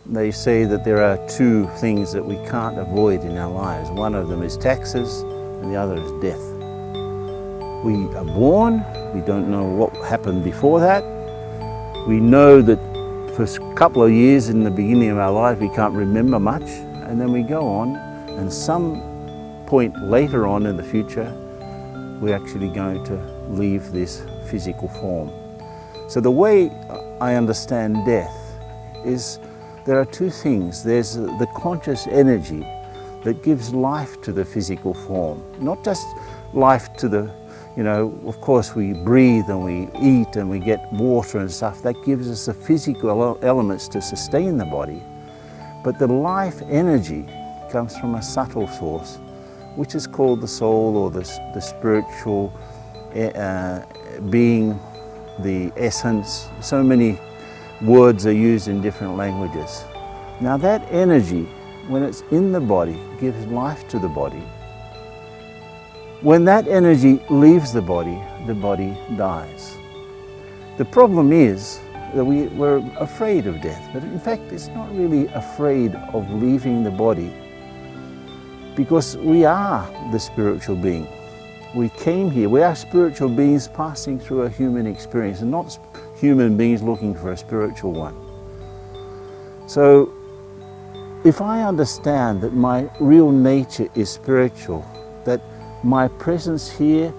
they say that there are two things that we can't avoid in our lives. One of them is taxes and the other is death. We are born, we don't know what happened before that. We know that for a couple of years in the beginning of our life we can't remember much, and then we go on, and some point later on in the future we're actually going to leave this physical form. So the way I understand death is there are two things. There's the conscious energy that gives life to the physical form, not just life to the, of course we breathe and we eat and we get water and stuff. That gives us the physical elements to sustain the body. But the life energy comes from a subtle source, which is called the soul, or the spiritual being, the essence. So many words are used in different languages. Now that energy, when it's in the body, gives life to the body. When that energy leaves the body dies. The problem is that we're afraid of death, but in fact it's not really afraid of leaving the body, because we are the spiritual being. We came here, we are spiritual beings passing through a human experience, and not human beings looking for a spiritual one. So if I understand that my real nature is spiritual, that my presence here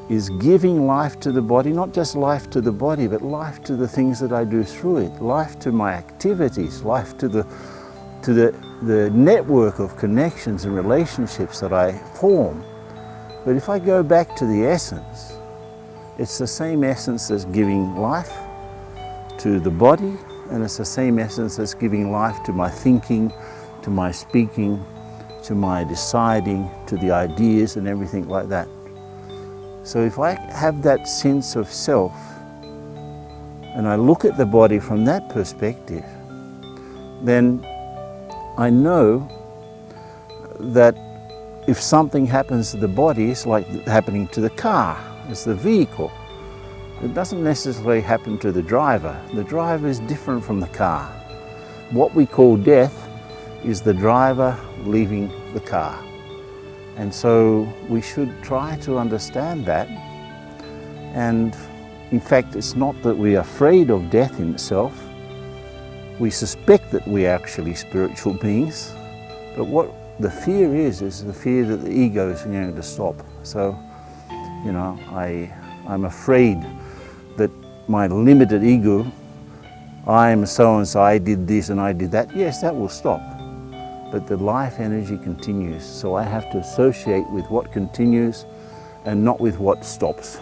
is giving life to the body, not just life to the body, but life to the things that I do through it, life to my activities, life to the network of connections and relationships that I form. But if I go back to the essence, it's the same essence that's giving life to the body, and it's the same essence that's giving life to my thinking, to my speaking, to my deciding, to the ideas and everything like that. So if I have that sense of self, and I look at the body from that perspective, then I know that if something happens to the body, it's like happening to the car, it's the vehicle. It doesn't necessarily happen to the driver. The driver is different from the car. What we call death is the driver leaving the car. And so we should try to understand that. And in fact, it's not that we're afraid of death in itself. We suspect that we're actually spiritual beings. But what the fear is the fear that the ego is going to stop. So, I'm afraid that my limited ego, I am so-and-so, I did this and I did that. Yes, that will stop. But the life energy continues. So I have to associate with what continues and not with what stops.